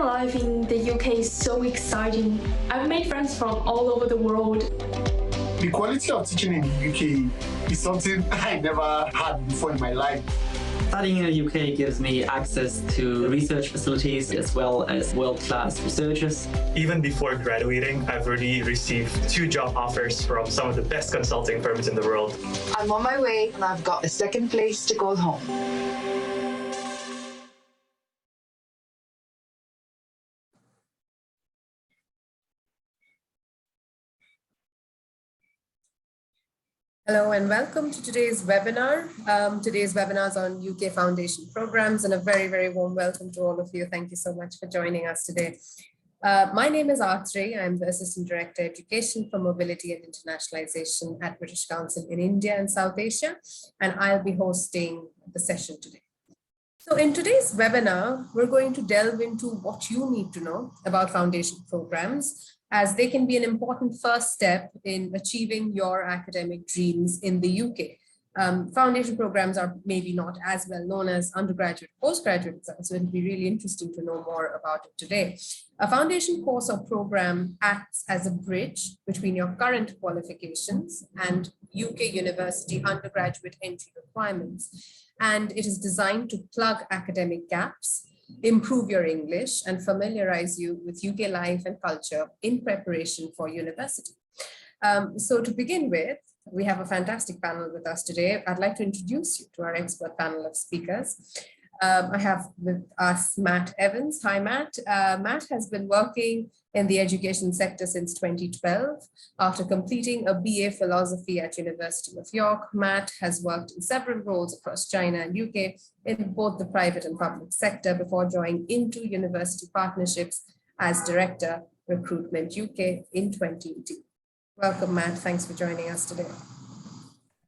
life in the UK is so exciting. I've made friends from all over the world. The quality of teaching in the UK is something I never had before in my life. Studying in the UK gives me access to research facilities as well as world-class researchers. Even before graduating, I've already received 2 job offers from some of the best consulting firms in the world. I'm on my way and I've got a second place to call home. Hello and welcome to today's webinar. Today's webinar is on UK Foundation programs, and a very, very warm welcome to all of you. Thank you so much for joining us today. My name is Artri. I'm the Assistant Director Education for Mobility and Internationalization at British Council in India and South Asia, and I'll be hosting the session today. So in today's webinar, we're going to delve into what you need to know about foundation programs, as they can be an important first step in achieving your academic dreams in the UK. Foundation programs are maybe not as well known as undergraduate, postgraduate exams, so it'll be really interesting to know more about it today. A foundation course or program acts as a bridge between your current qualifications and UK university undergraduate entry requirements. And it is designed to plug academic gaps, improve your English, and familiarize you with UK life and culture in preparation for university. So to begin with, we have a fantastic panel with us today. I'd like to introduce you to our expert panel of speakers. I have with us Matt Evans. Hi, Matt. Matt has been working in the education sector since 2012. After completing a BA Philosophy at University of York, Matt has worked in several roles across China and UK in both the private and public sector before joining into university partnerships as Director, Recruitment UK in 2018. Welcome, Matt. Thanks for joining us today.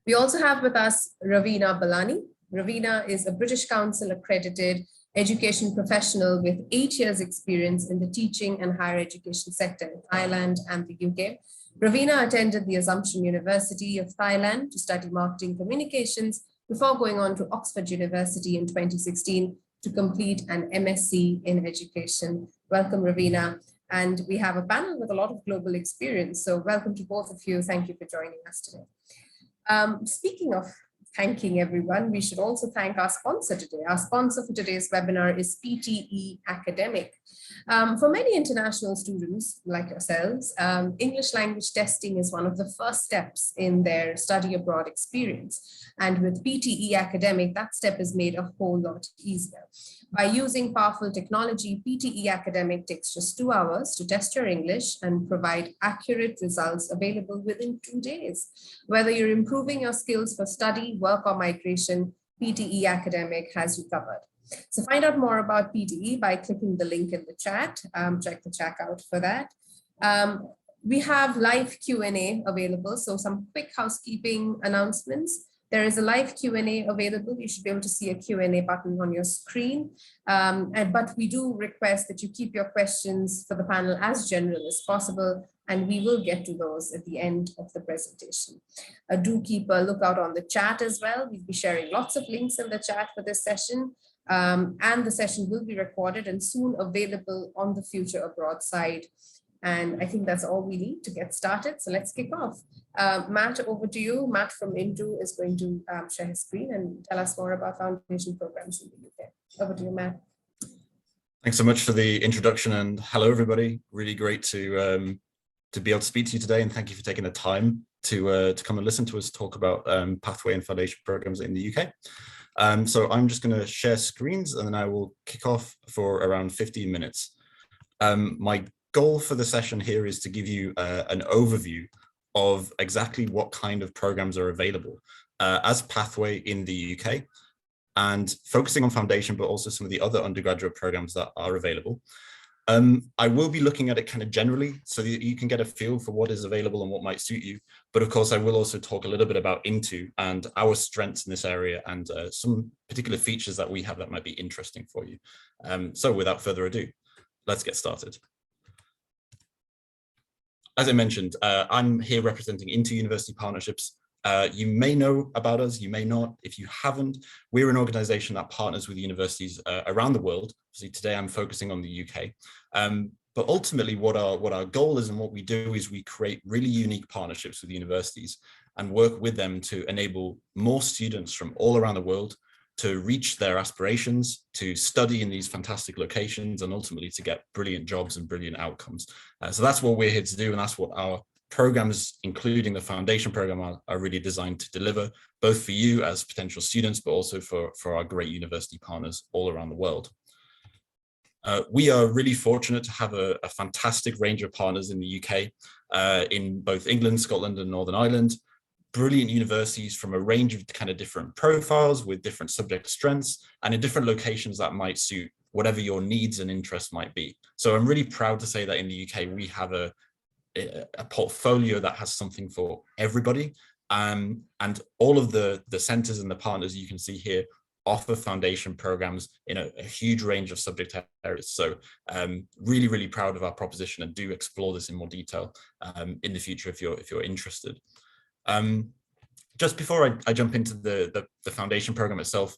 We also have with us Ravina Balani. Ravina is a British Council accredited education professional with 8 years experience in the teaching and higher education sector in Thailand and the UK. Ravina attended the Assumption University of Thailand to study marketing communications before going on to Oxford University in 2016 to complete an MSc in education. Welcome, Ravina. And we have a panel with a lot of global experience. So welcome to both of you. Thank you for joining us today. Speaking of thanking everyone, we should also thank our sponsor today. Our sponsor for today's webinar is PTE Academic. For many international students like yourselves, English language testing is one of the first steps in their study abroad experience. And with PTE Academic, that step is made a whole lot easier. By using powerful technology, PTE Academic takes just 2 hours to test your English and provide accurate results available within 2 days. Whether you're improving your skills for study, work, or migration, PTE Academic has you covered. So find out more about PTE by clicking the link in the chat. Check the chat out for that. We have live Q&A available, so some quick housekeeping announcements. There is a live Q&A available. You should be able to see a Q&A button on your screen. But we do request that you keep your questions for the panel as general as possible, and we will get to those at the end of the presentation. Do keep a lookout on the chat as well. We'll be sharing lots of links in the chat for this session. And the session will be recorded and soon available on the Future Abroad side. And I think that's all we need to get started. So let's kick off. Matt, over to you. Matt from Indu is going to share his screen and tell us more about foundation programs in the UK. Over to you, Matt. Thanks so much for the introduction, and hello, everybody. Really great to be able to speak to you today, and thank you for taking the time to come and listen to us talk about pathway and foundation programs in the UK. So I'm just going to share screens, and then I will kick off for around 15 minutes. My goal for the session here is to give you an overview of exactly what kind of programs are available as pathway in the UK, and focusing on foundation, but also some of the other undergraduate programs that are available. I will be looking at it kind of generally so that you can get a feel for what is available and what might suit you. But of course, I will also talk a little bit about Into and our strengths in this area and some particular features that we have that might be interesting for you. So without further ado, let's get started. As I mentioned, I'm here representing Into University Partnerships. You may know about us, you may not. If you haven't, we're an organization that partners with universities around the world. Obviously, today I'm focusing on the UK. But ultimately, what our goal is and what we do is we create really unique partnerships with universities and work with them to enable more students from all around the world to reach their aspirations, to study in these fantastic locations, and ultimately to get brilliant jobs and brilliant outcomes. So that's what we're here to do, and that's what our programs, including the foundation program, are really designed to deliver, both for you as potential students, but also for our great university partners all around the world. We are really fortunate to have a fantastic range of partners in the UK, in both England, Scotland, and Northern Ireland. Brilliant universities from a range of kind of different profiles with different subject strengths and in different locations that might suit whatever your needs and interests might be. So I'm really proud to say that in the UK, we have a portfolio that has something for everybody. And all of the centers and the partners you can see here offer foundation programs in a huge range of subject areas. So really, really proud of our proposition, and do explore this in more detail in the future if you're interested. Just before I jump into the foundation program itself,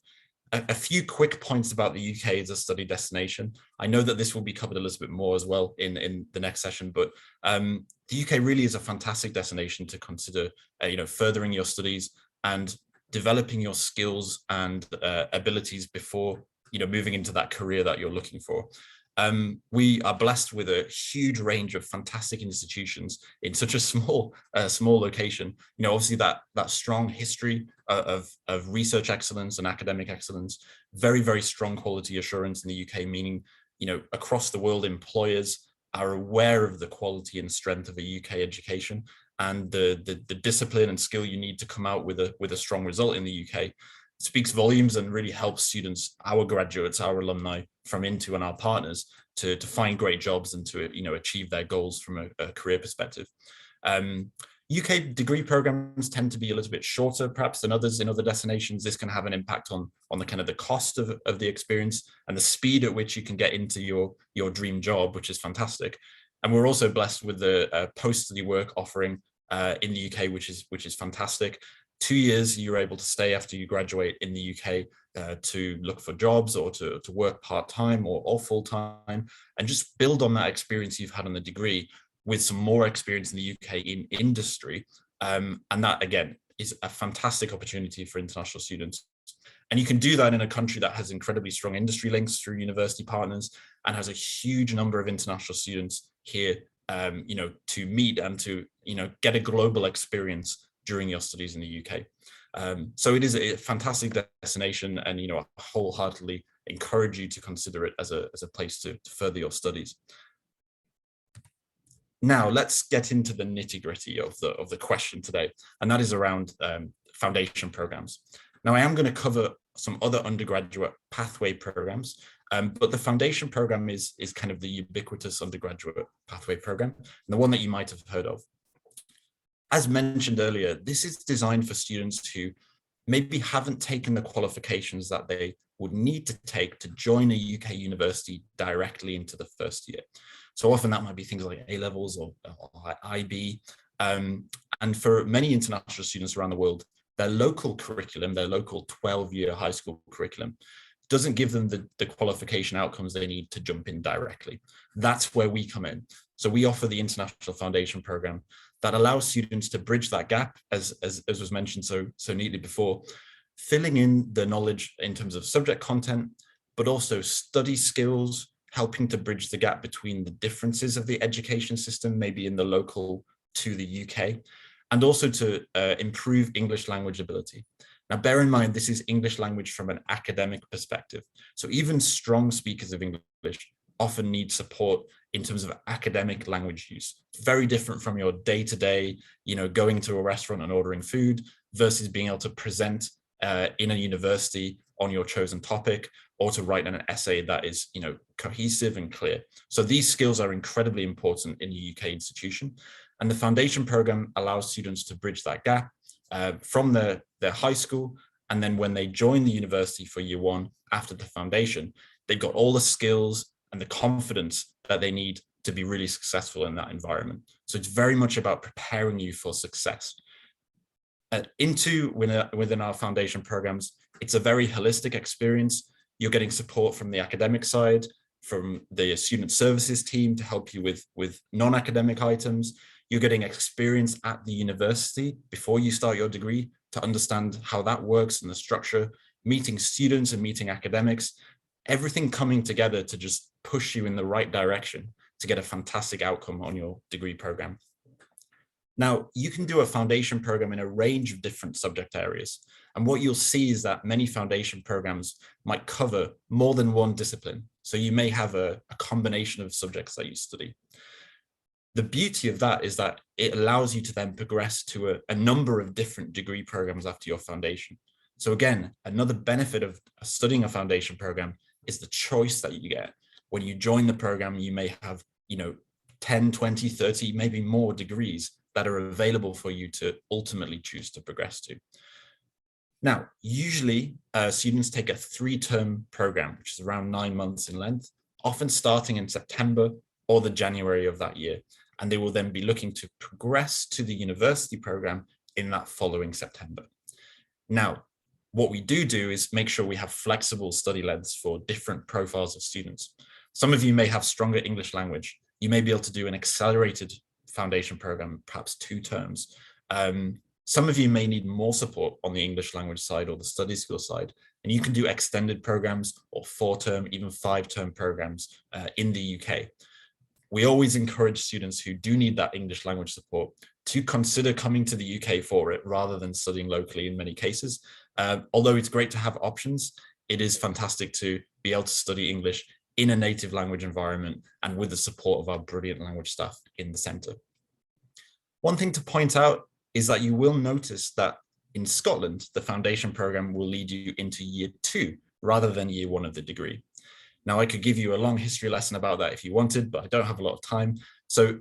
a few quick points about the UK as a study destination. I know that this will be covered a little bit more as well in the next session, but the UK really is a fantastic destination to consider, furthering your studies and developing your skills and abilities before, moving into that career that you're looking for. We are blessed with a huge range of fantastic institutions in such a small location. Obviously that strong history of research excellence and academic excellence, very, very strong quality assurance in the UK, meaning, across the world, employers are aware of the quality and strength of a UK education and the discipline and skill you need to come out with a strong result in the UK. Speaks volumes and really helps students, our graduates, our alumni from Into and our partners to find great jobs and to achieve their goals from a career perspective. UK degree programs tend to be a little bit shorter perhaps than others in other destinations. This can have an impact on the kind of the cost of the experience and the speed at which you can get into your dream job, which is fantastic. And we're also blessed with the post-study work offering in the UK, which is fantastic. 2 years you're able to stay after you graduate in the UK to look for jobs or to work part-time or full-time, and just build on that experience you've had on the degree with some more experience in the UK in industry. And that, again, is a fantastic opportunity for international students. And you can do that in a country that has incredibly strong industry links through university partners and has a huge number of international students here, to meet and to, get a global experience during your studies in the UK. So it is a fantastic destination, and I wholeheartedly encourage you to consider it as a place to further your studies. Now let's get into the nitty-gritty of the question today, and that is around foundation programs. Now I am going to cover some other undergraduate pathway programs, but the foundation program is kind of the ubiquitous undergraduate pathway program, and the one that you might have heard of. As mentioned earlier, this is designed for students who maybe haven't taken the qualifications that they would need to take to join a UK university directly into the first year. So often that might be things like A-levels or IB. And for many international students around the world, their local curriculum, their local 12-year high school curriculum, doesn't give them the qualification outcomes they need to jump in directly. That's where we come in. So we offer the International Foundation Program that allows students to bridge that gap, as was mentioned so neatly before, filling in the knowledge in terms of subject content, but also study skills, helping to bridge the gap between the differences of the education system, maybe in the local to the UK, and also to improve English language ability. Now, bear in mind, this is English language from an academic perspective. So even strong speakers of English often need support in terms of academic language use. Very different from your day-to-day, going to a restaurant and ordering food versus being able to present in a university on your chosen topic, or to write an essay that is, cohesive and clear. So these skills are incredibly important in a UK institution. And the foundation program allows students to bridge that gap from their high school. And then when they join the university for year one after the foundation, they've got all the skills and the confidence that they need to be really successful in that environment. So it's very much about preparing you for success. Within our foundation programs, it's a very holistic experience. You're getting support from the academic side, from the student services team to help you with non-academic items. You're getting experience at the university before you start your degree to understand how that works and the structure, meeting students and meeting academics, everything coming together to just push you in the right direction to get a fantastic outcome on your degree program. Now, you can do a foundation program in a range of different subject areas. And what you'll see is that many foundation programs might cover more than one discipline. So you may have a combination of subjects that you study. The beauty of that is that it allows you to then progress to a number of different degree programs after your foundation. So again, another benefit of studying a foundation program is the choice that you get. When you join the program, you may have, 10, 20, 30, maybe more degrees that are available for you to ultimately choose to progress to. Now, usually students take a 3-term program, which is around 9 months in length, often starting in September or the January of that year. And they will then be looking to progress to the university program in that following September. Now, what we do is make sure we have flexible study lengths for different profiles of students. Some of you may have stronger English language. You may be able to do an accelerated foundation program, perhaps 2 terms. Some of you may need more support on the English language side or the study skill side, and you can do extended programs or 4-term, even 5-term programs in the UK. We always encourage students who do need that English language support to consider coming to the UK for it rather than studying locally in many cases. Although it's great to have options, it is fantastic to be able to study English in a native language environment and with the support of our brilliant language staff in the centre. One thing to point out is that you will notice that in Scotland, the foundation programme will lead you into year 2 rather than year 1 of the degree. Now, I could give you a long history lesson about that if you wanted, but I don't have a lot of time. So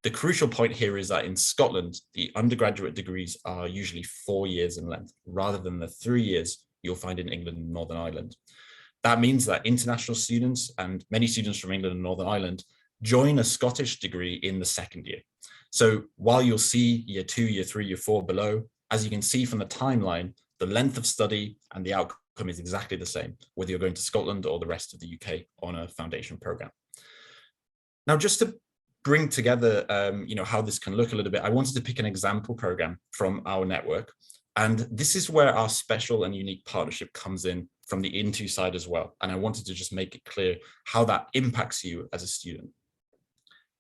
the crucial point here is that in Scotland, the undergraduate degrees are usually 4 years in length, rather than the 3 years you'll find in England and Northern Ireland. That means that international students and many students from England and Northern Ireland join a Scottish degree in the 2nd year. So while you'll see year 2, year 3, year 4 below, as you can see from the timeline, the length of study and the outcome is exactly the same, whether you're going to Scotland or the rest of the UK on a foundation program. Now, just to bring together, how this can look a little bit, I wanted to pick an example program from our network. And this is where our special and unique partnership comes in from the Into side as well. And I wanted to just make it clear how that impacts you as a student.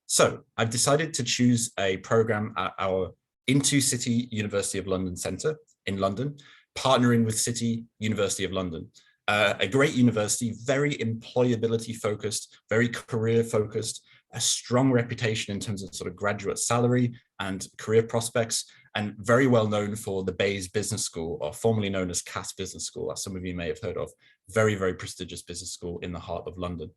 So I've decided to choose a program at our Into City University of London Centre in London, partnering with City University of London. A great university, very employability focused, very career focused, a strong reputation in terms of sort of graduate salary and career prospects, and very well known for the Bayes Business School, or formerly known as Cass Business School, as some of you may have heard of. Very, very prestigious business school in the heart of London.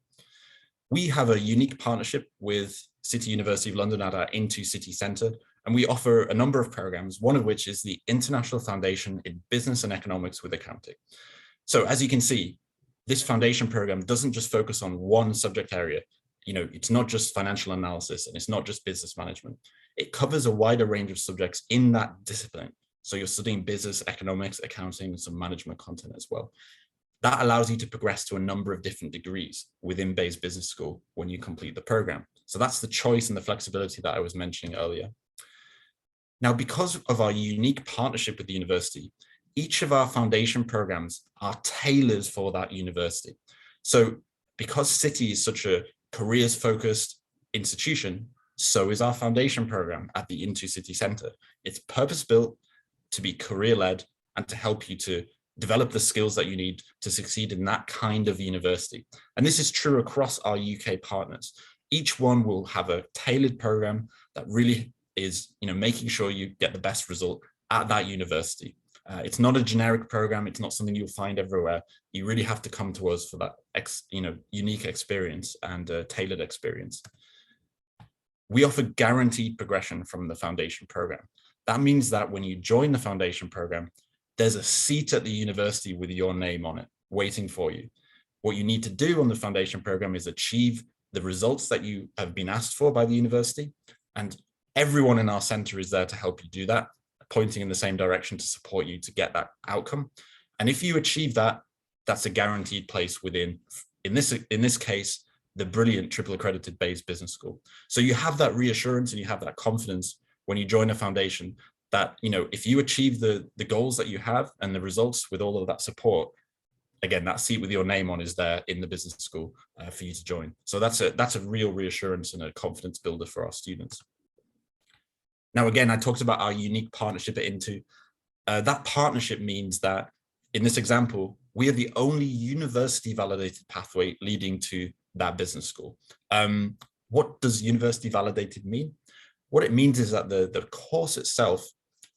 We have a unique partnership with City University of London at our Into City Centre, and we offer a number of programs, one of which is the International Foundation in Business and Economics with Accounting. So as you can see, this foundation program doesn't just focus on one subject area. It's not just financial analysis and it's not just business management. It covers a wider range of subjects in that discipline. So you're studying business, economics, accounting, and some management content as well. That allows you to progress to a number of different degrees within Bayes Business School when you complete the program. So that's the choice and the flexibility that I was mentioning earlier. Now, because of our unique partnership with the university, each of our foundation programs are tailored for that university. So because City is such a careers-focused institution, so is our foundation program at the Into City Centre. It's purpose-built to be career-led and to help you to develop the skills that you need to succeed in that kind of university. And this is true across our UK partners. Each one will have a tailored program that really is, making sure you get the best result at that university. It's not a generic program. It's not something you'll find everywhere. You really have to come to us for that, unique experience and tailored experience. We offer guaranteed progression from the foundation program. That means that when you join the foundation program, there's a seat at the university with your name on it, waiting for you. What you need to do on the foundation program is achieve the results that you have been asked for by the university. And everyone in our centre is there to help you do that. pointing in the same direction to support you to get that outcome. And if you achieve that, that's a guaranteed place within, in this case, the brilliant triple accredited Bayes Business School. So you have that reassurance and you have that confidence when you join a foundation that, you know, if you achieve the goals that you have and the results with all of that support, again, that seat with your name on is there in the business school for you to join. So that's a real reassurance and a confidence builder for our students. Now, again, I talked about our unique partnership at Into. That partnership means that in this example, we are the only university validated pathway leading to that business school. What does university validated mean? What it means is that the course itself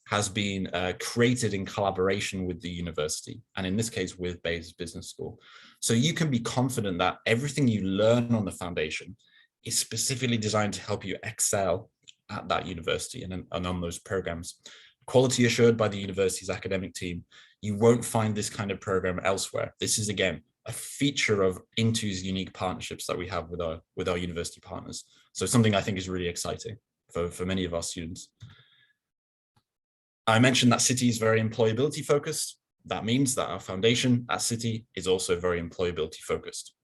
has been created in collaboration with the university, and in this case with Bayes Business School. So you can be confident that everything you learn on the foundation is specifically designed to help you excel at that university and on those programs. Quality assured by the university's academic team. You won't find this kind of program elsewhere. This is, again, a feature of Into's unique partnerships that we have with our university partners. So something I think is really exciting for many of our students. I mentioned that City is very employability focused. That means that our foundation at City is also very employability focused.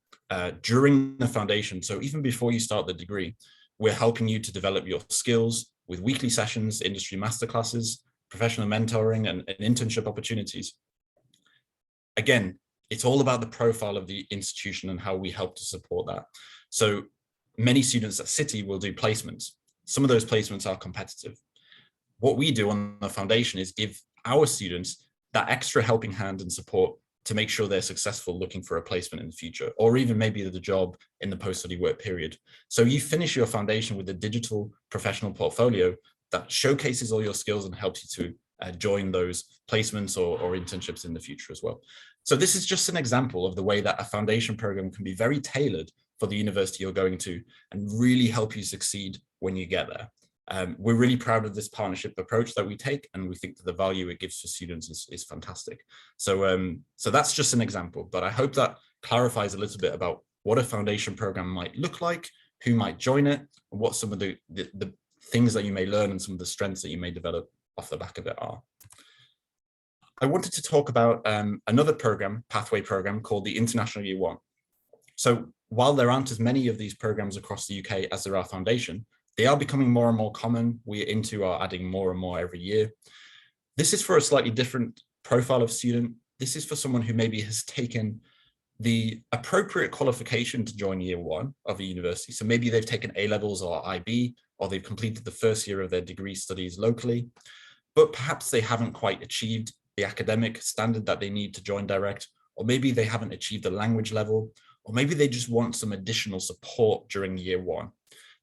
During the foundation, so even before you start the degree, we're helping you to develop your skills with weekly sessions, industry masterclasses, professional mentoring, and internship opportunities. Again, it's all about the profile of the institution and how we help to support that. So many students at City will do placements. Some of those placements are competitive. What we do on the foundation is give our students that extra helping hand and support to make sure they're successful looking for a placement in the future, or even maybe the job in the post-study work period. So you finish your foundation with a digital professional portfolio that showcases all your skills and helps you to join those placements or internships in the future as well. So this is just an example of the way that a foundation program can be very tailored for the university you're going to and really help you succeed when you get there. We're really proud of this partnership approach that we take, and we think that the value it gives for students is fantastic. So, so that's just an example, but I hope that clarifies a little bit about what a foundation program might look like, who might join it, and what some of the things that you may learn and some of the strengths that you may develop off the back of it are. I wanted to talk about another program, pathway program, called the International Year One. So while there aren't as many of these programs across the UK as there are foundation, they are becoming more and more common. We at Into are adding more and more every year. This is for a slightly different profile of student. This is for someone who maybe has taken the appropriate qualification to join year one of a university. So maybe they've taken A-levels or IB, or they've completed the first year of their degree studies locally, but perhaps they haven't quite achieved the academic standard that they need to join direct, or maybe they haven't achieved the language level, or maybe they just want some additional support during year one.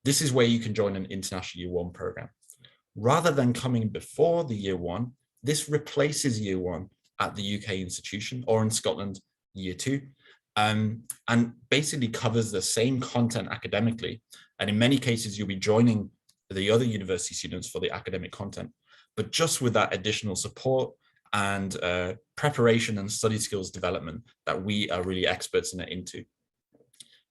This is where you can join an International Year One program. Rather than coming before the year one, this replaces year one at the UK institution, or in Scotland, year two, and basically covers the same content academically. And in many cases, you'll be joining the other university students for the academic content, but just with that additional support and preparation and study skills development that we are really experts in it into.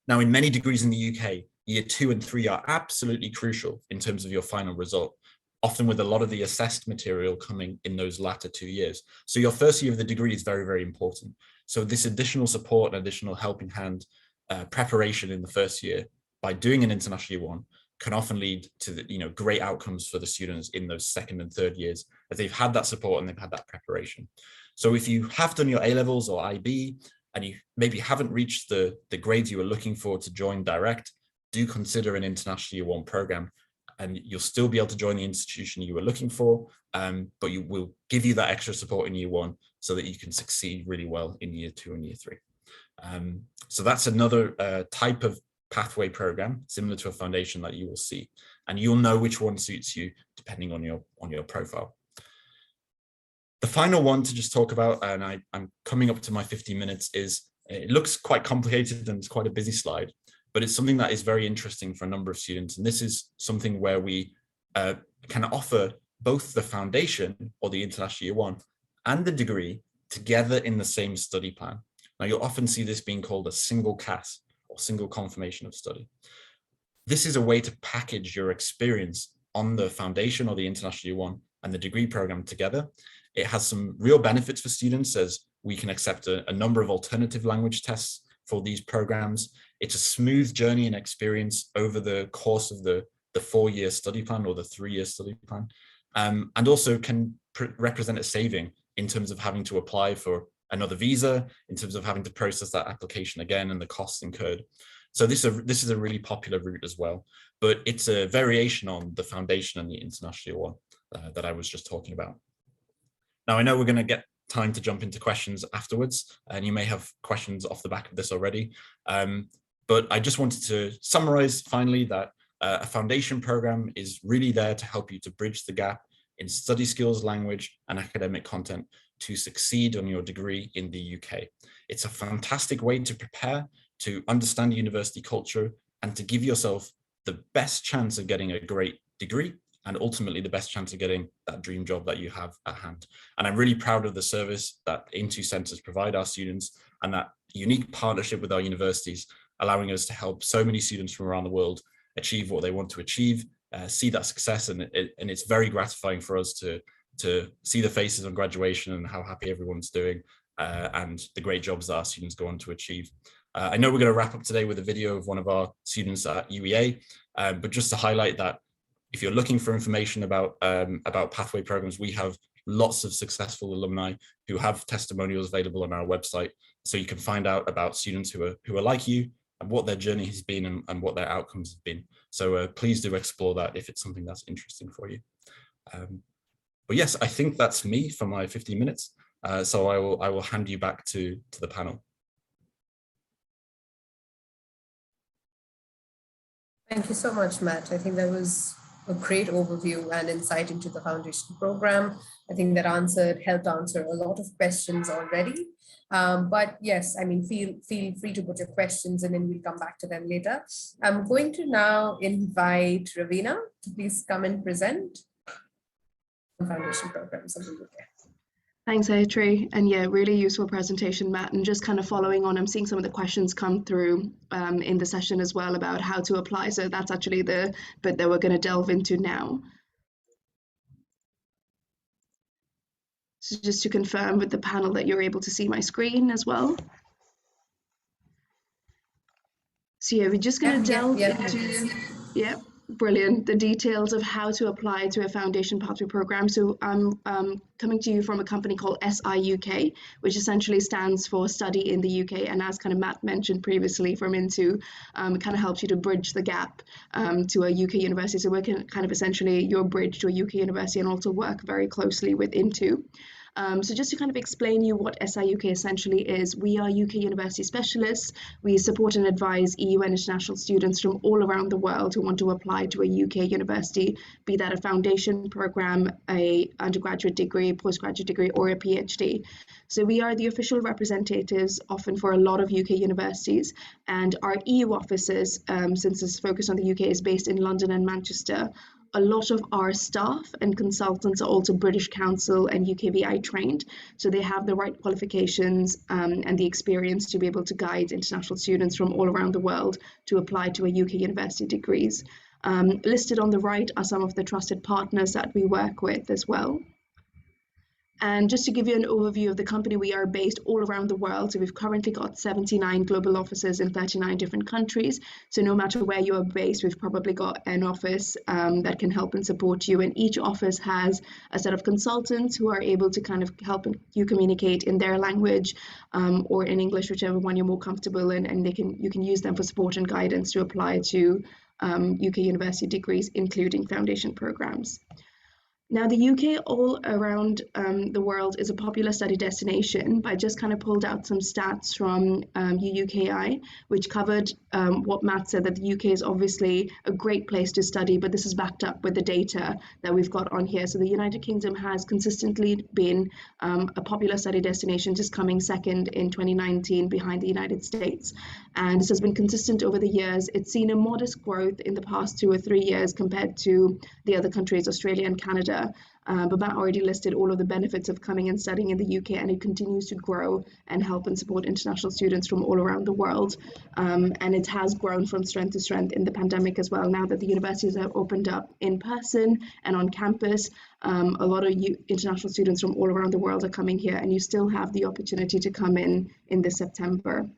Now, in many degrees in the UK, year 2 and 3 are absolutely crucial in terms of your final result, often with a lot of the assessed material coming in those latter 2 years. So your first year of the degree is very, very important. So this additional support and additional helping hand preparation in the first year by doing an International Year One can often lead to the, great outcomes for the students in those second and third years, as they've had that support and they've had that preparation. So if you have done your A-levels or IB and you maybe haven't reached the grades you were looking for to join direct, do consider an International Year One program, and you'll still be able to join the institution you were looking for, but you will give you that extra support in year one so that you can succeed really well in year 2 and year 3. So that's another type of pathway program similar to a foundation that you will see, and you'll know which one suits you depending on your profile. The final one to just talk about, and I'm coming up to my 15 minutes, is it looks quite complicated and it's quite a busy slide, but it's something that is very interesting for a number of students. And this is something where we can offer both the foundation or the International Year One and the degree together in the same study plan. Now, you'll often see this being called a single CAS, or single confirmation of study. This is a way to package your experience on the foundation or the International Year One and the degree program together. It has some real benefits for students, as we can accept a number of alternative language tests for these programs. It's a smooth journey and experience over the course of the 4-year study plan or the 3-year study plan, and also can represent a saving in terms of having to apply for another visa, in terms of having to process that application again and the costs incurred. So this is a really popular route as well, but it's a variation on the foundation and the international one that I was just talking about. Now, I know we're going to get time to jump into questions afterwards, and you may have questions off the back of this already. But I just wanted to summarize finally that a foundation program is really there to help you to bridge the gap in study skills, language, and academic content to succeed on your degree in the UK. It's a fantastic way to prepare, to understand university culture, and to give yourself the best chance of getting a great degree, and ultimately the best chance of getting that dream job that you have at hand. And I'm really proud of the service that Into centres provide our students, and that unique partnership with our universities, allowing us to help so many students from around the world achieve what they want to achieve, see that success. And it's very gratifying for us to see the faces on graduation and how happy everyone's doing, and the great jobs that our students go on to achieve. I know we're going to wrap up today with a video of one of our students at UEA, but just to highlight that if you're looking for information about pathway programs, we have lots of successful alumni who have testimonials available on our website, so you can find out about students who are like you and what their journey has been and what their outcomes have been. So please do explore that if it's something that's interesting for you. But yes, I think that's me for my 15 minutes. So I will hand you back to the panel. Thank you so much, Matt. I think that was a great overview and insight into the foundation program. I think that helped answer a lot of questions already. But yes, I mean, feel free to put your questions in and we'll come back to them later. I'm going to now invite Ravina to please come and present on foundation programs in the UK. Thanks, Ayatri. And yeah, really useful presentation, Matt. And just kind of following on, I'm seeing some of the questions come through in the session as well about how to apply. So that's actually the bit that we're going to delve into now. So just to confirm with the panel that you're able to see my screen as well. So yeah, we're just going to delve into, brilliant, the details of how to apply to a foundation pathway program. So I'm coming to you from a company called SIUK, which essentially stands for Study in the UK. And as kind of Matt mentioned previously from Into, it kind of helps you to bridge the gap to a UK university. So we're kind of essentially your bridge to a UK university, and also work very closely with Into. So just to kind of explain you what SIUK essentially is, we are UK university specialists. We support and advise EU and international students from all around the world who want to apply to a UK university, be that a foundation program, a undergraduate degree, postgraduate degree, or a PhD. So we are the official representatives often for a lot of UK universities, and our EU offices, since this focus on the UK is based in London and Manchester, a lot of our staff and consultants are also British Council and UKVI trained, so they have the right qualifications and the experience to be able to guide international students from all around the world to apply to a UK university degrees. Listed on the right are some of the trusted partners that we work with as well. And just to give you an overview of the company, we are based all around the world. So we've currently got 79 global offices in 39 different countries. So no matter where you are based, we've probably got an office that can help and support you. And each office has a set of consultants who are able to kind of help you communicate in their language or in English, whichever one you're more comfortable in. And you can use them for support and guidance to apply to UK university degrees, including foundation programs. Now, the UK all around the world is a popular study destination, but I just kind of pulled out some stats from UUKI, which covered what Matt said, that the UK is obviously a great place to study, but this is backed up with the data that we've got on here. So the United Kingdom has consistently been a popular study destination, just coming second in 2019 behind the United States. And this has been consistent over the years. It's seen a modest growth in the past 2 or 3 years compared to the other countries, Australia and Canada. Canada. But Matt already listed all of the benefits of coming and studying in the UK, and it continues to grow and help and support international students from all around the world. And it has grown from strength to strength in the pandemic as well. Now that the universities have opened up in person and on campus, a lot of international students from all around the world are coming here, and you still have the opportunity to come in this September.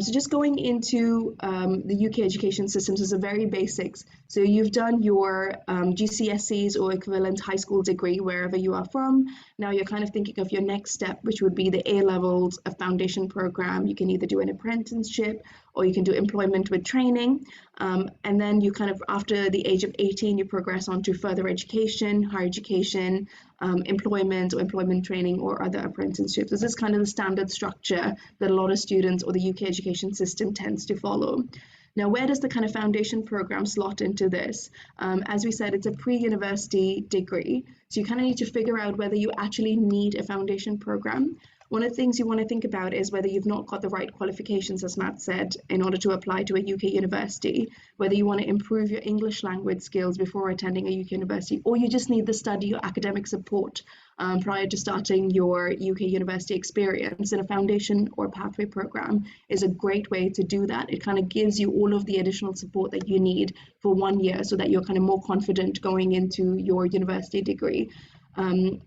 So just going into the UK education systems is a very basics. So you've done your GCSEs or equivalent high school degree wherever you are from. Now you're kind of thinking of your next step, which would be the A-levels, a foundation program. You can either do an apprenticeship or you can do employment with training. And then you kind of, after the age of 18, you progress on to further education, higher education, employment or employment training or other apprenticeships. This is kind of the standard structure that a lot of students or the UK education system tends to follow. Now, where does the kind of foundation program slot into this? As we said, it's a pre-university degree. So you kind of need to figure out whether you actually need a foundation program. One of the things you want to think about is whether you've not got the right qualifications, as Matt said, in order to apply to a UK university, whether you want to improve your English language skills before attending a UK university, or you just need the study or academic support prior to starting your UK university experience. And a foundation or pathway program is a great way to do that. It kind of gives you all of the additional support that you need for 1 year so that you're kind of more confident going into your university degree.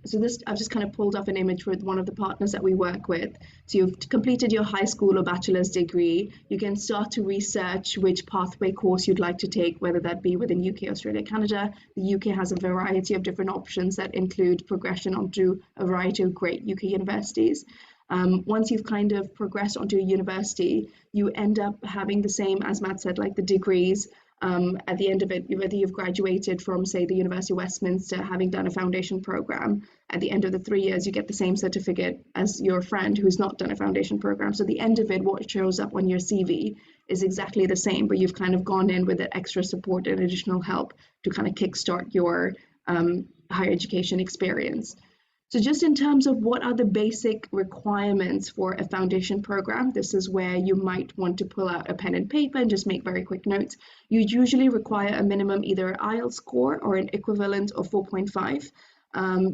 So this, I've just kind of pulled up an image with one of the partners that we work with. So you've completed your high school or bachelor's degree. You can start to research which pathway course you'd like to take, whether that be within UK, Australia, Canada. The UK has a variety of different options that include progression onto a variety of great UK universities. Once you've kind of progressed onto a university, you end up having the same, as Matt said, like the degrees. At the end of it, whether you've graduated from, say, the University of Westminster, having done a foundation program, at the end of the 3 years, you get the same certificate as your friend who's not done a foundation program. So the end of it, what shows up on your CV is exactly the same, but you've kind of gone in with that extra support and additional help to kind of kickstart your higher education experience. So just in terms of what are the basic requirements for a foundation program, this is where you might want to pull out a pen and paper and just make very quick notes. You usually require a minimum either IELTS score or an equivalent of 4.5.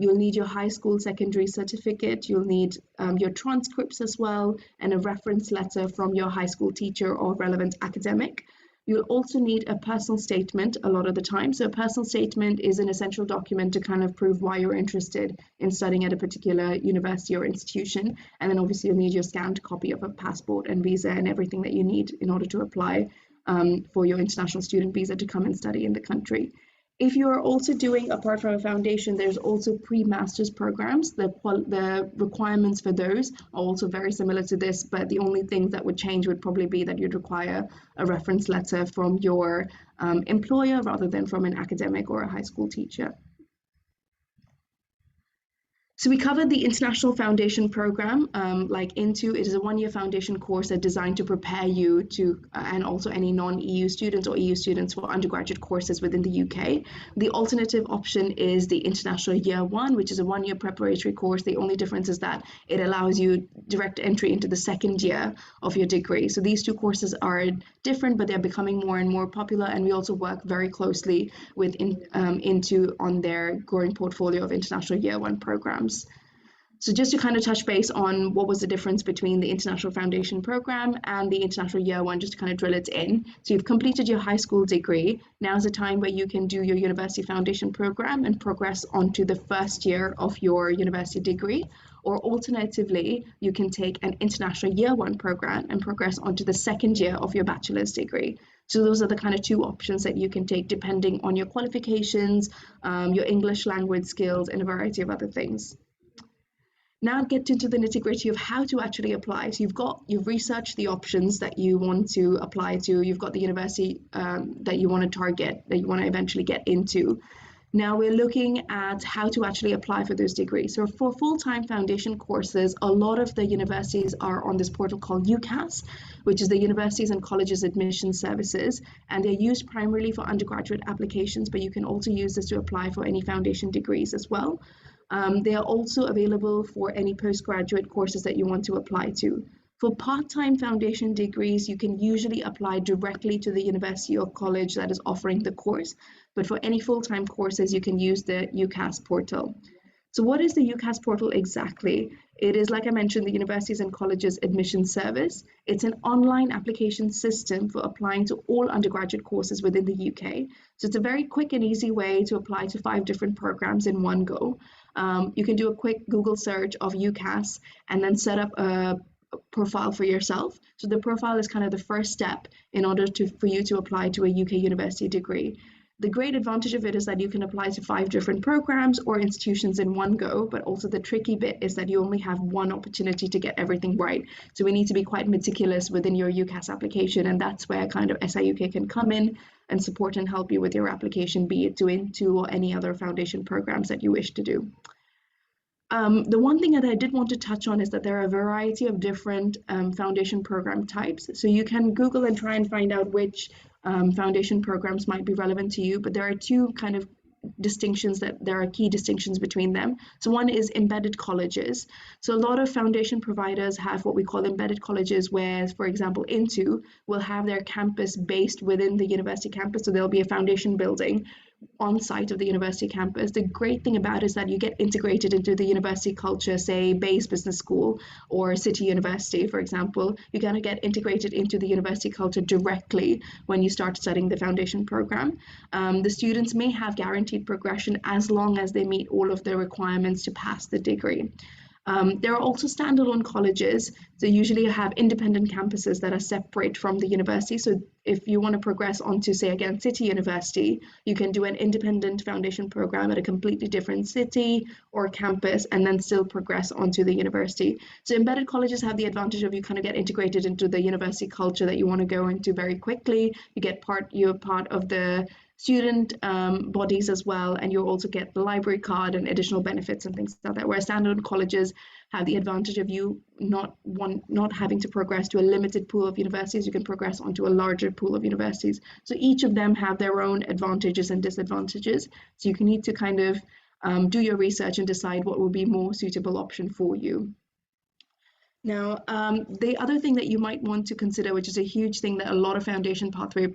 You'll need your high school secondary certificate. You'll need your transcripts as well, and a reference letter from your high school teacher or relevant academic. You'll also need a personal statement a lot of the time. So a personal statement is an essential document to kind of prove why you're interested in studying at a particular university or institution. And then obviously you'll need your scanned copy of a passport and visa and everything that you need in order to apply for your international student visa to come and study in the country. If you're also doing, apart from a foundation, there's also pre-master's programs. The requirements for those are also very similar to this, but the only thing that would change would probably be that you'd require a reference letter from your employer rather than from an academic or a high school teacher. So we covered the International Foundation Program, it is a one-year foundation course that's designed to prepare you to, and also any non-EU students or EU students for undergraduate courses within the UK. The alternative option is the International Year 1, which is a one-year preparatory course. The only difference is that it allows you direct entry into the second year of your degree. So these two courses are different, but they're becoming more and more popular, and we also work very closely with Intu on their growing portfolio of International Year 1 programs. So just to kind of touch base on what was the difference between the International Foundation Program and the International Year 1, just to kind of drill it in. So you've completed your high school degree. Now's the time where you can do your University Foundation Program and progress onto the first year of your university degree. Or alternatively, you can take an International Year 1 program and progress onto the second year of your bachelor's degree. So those are the kind of two options that you can take depending on your qualifications, your English language skills, and a variety of other things. Now get into the nitty-gritty of how to actually apply. So you've researched the options that you want to apply to. You've got the university that you want to target, that you want to eventually get into. Now we're looking at how to actually apply for those degrees. So for full-time foundation courses, a lot of the universities are on this portal called UCAS, which is the Universities and Colleges Admission Services, and they're used primarily for undergraduate applications, but you can also use this to apply for any foundation degrees as well. They are also available for any postgraduate courses that you want to apply to. For part-time foundation degrees, you can usually apply directly to the university or college that is offering the course. But for any full-time courses, you can use the UCAS portal. So what is the UCAS portal exactly? It is, like I mentioned, the Universities and Colleges Admission Service. It's an online application system for applying to all undergraduate courses within the UK. So it's a very quick and easy way to apply to 5 different programs in one go. You can do a quick Google search of UCAS and then set up a profile for yourself. So the profile is kind of the first step in order for you to apply to a UK university degree. The great advantage of it is that you can apply to 5 different programs or institutions in one go, but also the tricky bit is that you only have one opportunity to get everything right. So we need to be quite meticulous within your UCAS application, and that's where kind of SIUK can come in and support and help you with your application, be it to INTO or any other foundation programs that you wish to do. The one thing that I did want to touch on is that there are a variety of different foundation program types. So you can Google and try and find out which foundation programs might be relevant to you, but there are 2 kind of distinctions there are key distinctions between them. So one is embedded colleges. So a lot of foundation providers have what we call embedded colleges, where, for example, INTO will have their campus based within the university campus. So there'll be a foundation building on site of the university campus. The great thing about it is that you get integrated into the university culture, say Bayes Business School or City University, for example. You're going to get integrated into the university culture directly when you start studying the foundation program. The students may have guaranteed progression as long as they meet all of the requirements to pass the degree. There are also standalone colleges. So usually you have independent campuses that are separate from the university. So if you want to progress onto, say, again, City University, you can do an independent foundation program at a completely different city or campus and then still progress onto the university. So embedded colleges have the advantage of you kind of get integrated into the university culture that you want to go into very quickly. You're part of the student bodies as well, and you'll also get the library card and additional benefits and things like that, whereas standalone colleges have the advantage of you not having to progress to a limited pool of universities. You can progress onto a larger pool of universities. So each of them have their own advantages and disadvantages. So you can need to kind of do your research and decide what will be more suitable option for you. Now, the other thing that you might want to consider, which is a huge thing that a lot of foundation pathway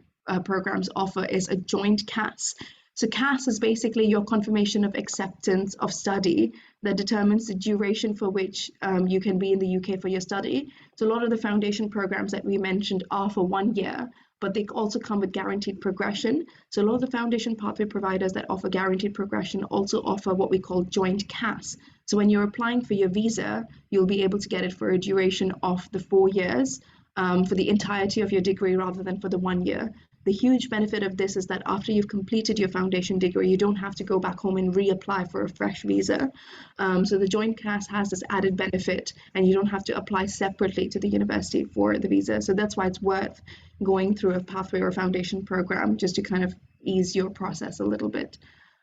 programs offer, is a joint CAS. So CAS is basically your confirmation of acceptance of study that determines the duration for which you can be in the UK for your study. So a lot of the foundation programs that we mentioned are for 1 year, but they also come with guaranteed progression. So a lot of the foundation pathway providers that offer guaranteed progression also offer what we call joint CAS. So when you're applying for your visa, you'll be able to get it for a duration of the 4 years for the entirety of your degree rather than for the 1 year. The huge benefit of this is that after you've completed your foundation degree, you don't have to go back home and reapply for a fresh visa. So the joint CAS has this added benefit, and you don't have to apply separately to the university for the visa. So that's why it's worth going through a pathway or foundation program, just to kind of ease your process a little bit.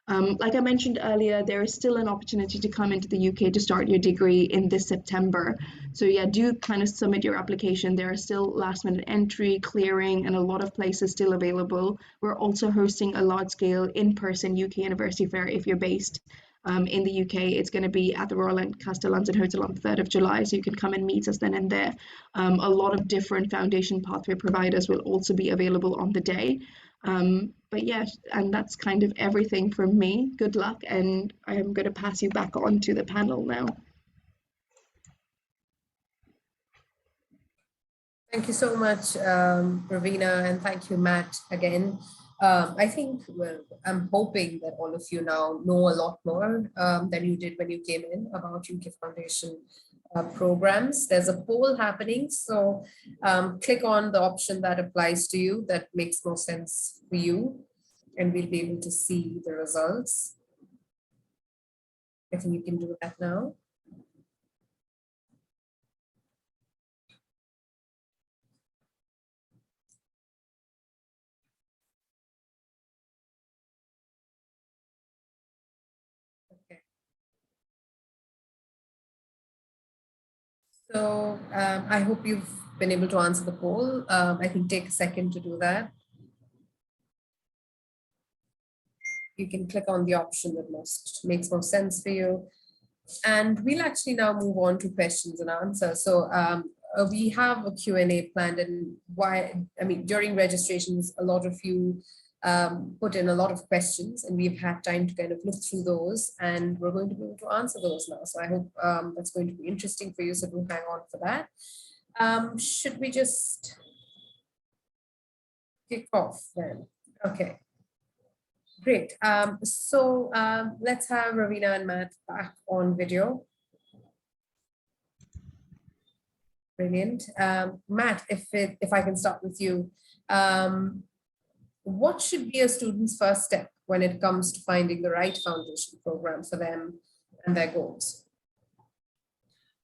Like I mentioned earlier, there is still an opportunity to come into the UK to start your degree in this September. So yeah, do kind of submit your application. There are still last minute entry, clearing, and a lot of places still available. We're also hosting a large scale in-person UK University Fair if you're based in the UK. It's going to be at the Royal Lancaster London Hotel on the 3rd of July, so you can come and meet us then and there. A lot of different foundation pathway providers will also be available on the day. But yeah, and that's kind of everything from me. Good luck, and I'm going to pass you back on to the panel now. Thank you so much, Ravina, and thank you, Matt, again. I think, well, I'm hoping that all of you now know a lot more than you did when you came in about UK Foundation programs. There's a poll happening, so click on the option that applies to you, that makes more sense for you, and we'll be able to see the results. I think you can do that now. Okay. So I hope you've been able to answer the poll. I can take a second to do that. You can click on the option that makes more sense for you. And we'll actually now move on to questions and answers. So we have a Q&A planned, and during registrations, a lot of you put in a lot of questions, and we've had time to kind of look through those, and we're going to be able to answer those now. So I hope that's going to be interesting for you, so do hang on for that. Should we just kick off then? Okay, great. Let's have Ravina and Matt back on video. Brilliant. Matt, if I can start with you, what should be a student's first step when it comes to finding the right foundation program for them and their goals?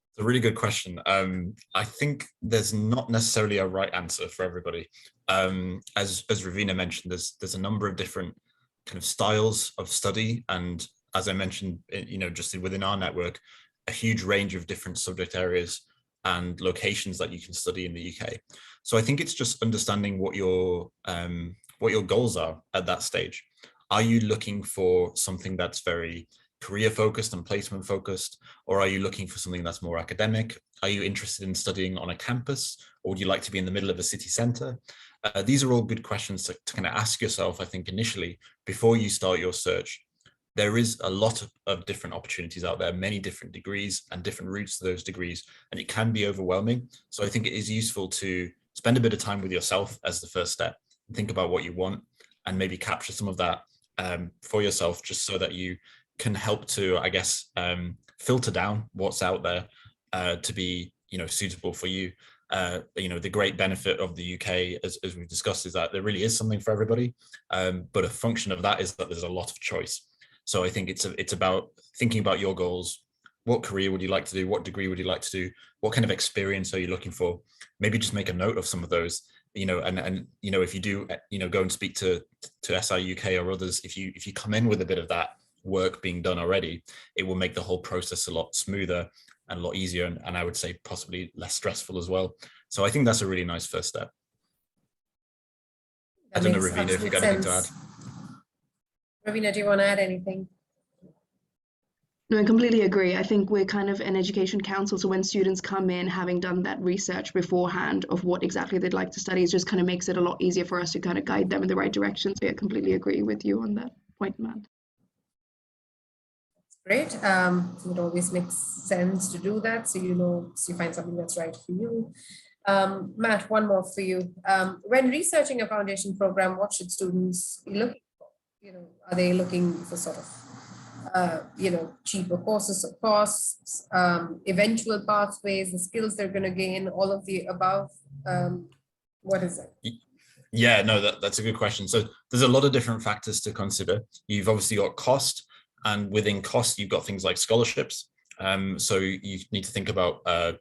It's a really good question. I think there's not necessarily a right answer for everybody. As Ravina mentioned, there's a number of different kind of styles of study, and as I mentioned, just within our network, a huge range of different subject areas and locations that you can study in the UK. So I think it's just understanding what your goals are at that stage. Are you looking for something that's very career focused and placement focused, or are you looking for something that's more academic? Are you interested in studying on a campus, or would you like to be in the middle of a city centre? These are all good questions to kind of ask yourself, I think, initially, before you start your search. There is a lot of different opportunities out there, many different degrees and different routes to those degrees, and it can be overwhelming. So I think it is useful to spend a bit of time with yourself as the first step, and think about what you want, and maybe capture some of that for yourself, just so that you can help to, I guess, filter down what's out there to be, suitable for you. The great benefit of the UK, as we've discussed, is that there really is something for everybody. But a function of that is that there's a lot of choice. So I think it's about thinking about your goals. What career would you like to do? What degree would you like to do? What kind of experience are you looking for? Maybe just make a note of some of those, and if you do, go and speak to SI UK or others, if you come in with a bit of that work being done already, it will make the whole process a lot smoother and a lot easier, and I would say possibly less stressful as well. So I think that's a really nice first step. I don't know, Ravina, if you've got anything to add. Ravina, do you want to add anything? No, I completely agree. I think we're kind of an education council, so when students come in having done that research beforehand of what exactly they'd like to study, it just kind of makes it a lot easier for us to kind of guide them in the right direction. So I completely agree with you on that point, Matt. Great. It always makes sense to do that, so you find something that's right for you. Matt, one more for you. When researching a foundation program, what should students be looking for? Are they looking for sort of cheaper courses or costs, eventual pathways, the skills they're going to gain, all of the above? What is it? Yeah, no, that's a good question. So there's a lot of different factors to consider. You've obviously got cost, and within cost, you've got things like scholarships. So you need to think about the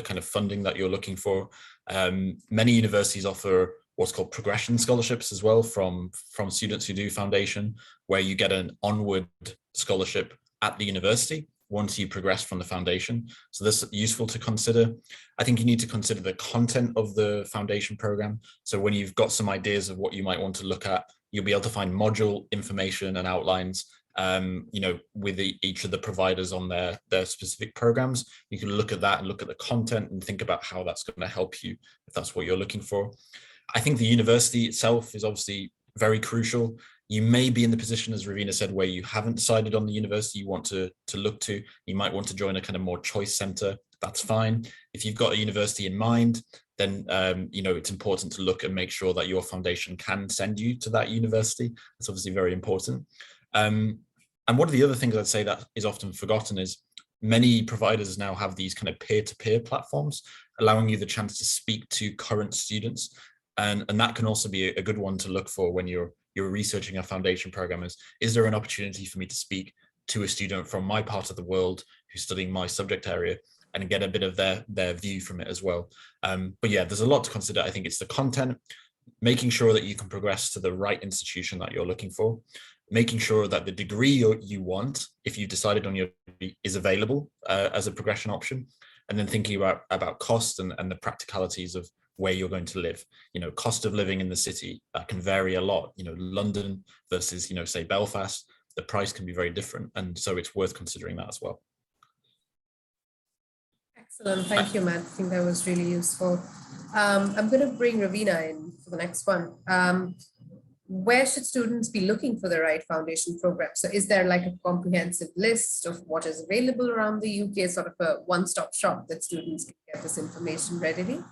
kind of funding that you're looking for. Many universities offer what's called progression scholarships as well from students who do foundation, where you get an onward scholarship at the university once you progress from the foundation. So this is useful to consider. I think you need to consider the content of the foundation program. So when you've got some ideas of what you might want to look at, you'll be able to find module information and outlines with each of the providers on their specific programs. You can look at that and look at the content and think about how that's going to help you if that's what you're looking for. I think the university itself is obviously very crucial. You may be in the position, as Ravina said, where you haven't decided on the university you want to look to. You might want to join a kind of more choice center. That's fine. If you've got a university in mind, then it's important to look and make sure that your foundation can send you to that university. That's obviously very important. And one of the other things I'd say that is often forgotten is many providers now have these kind of peer-to-peer platforms, allowing you the chance to speak to current students. And that can also be a good one to look for when you're researching a foundation program. Is there an opportunity for me to speak to a student from my part of the world who's studying my subject area and get a bit of their view from it as well? But yeah, there's a lot to consider. I think it's the content, making sure that you can progress to the right institution that you're looking for, making sure that the degree you want, if you've decided on your degree, is available as a progression option, and then thinking about cost and the practicalities of where you're going to live. Cost of living in the city can vary a lot. London versus, say Belfast, the price can be very different. And so it's worth considering that as well. Excellent. Thank you, Matt. I think that was really useful. I'm going to bring Ravina in for the next one. Where should students be looking for the right foundation program? So is there like a comprehensive list of what is available around the UK, sort of a one-stop shop that students can get this information readily?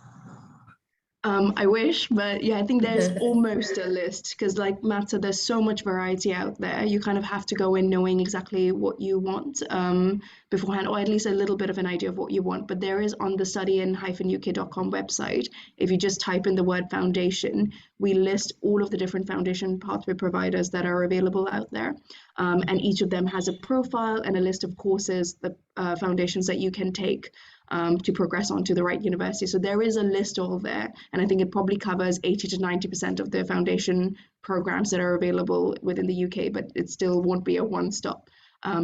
I wish, but yeah, I think there's almost a list because like Matt said, there's so much variety out there. You kind of have to go in knowing exactly what you want beforehand, or at least a little bit of an idea of what you want. But there is on the studyin-uk.com website, if you just type in the word foundation, we list all of the different foundation pathway providers that are available out there. And each of them has a profile and a list of courses, the foundations that you can take to progress on to the right university. So there is a list all there, and I think it probably covers 80 to 90% of the foundation programs that are available within the UK, but it still won't be a one-stop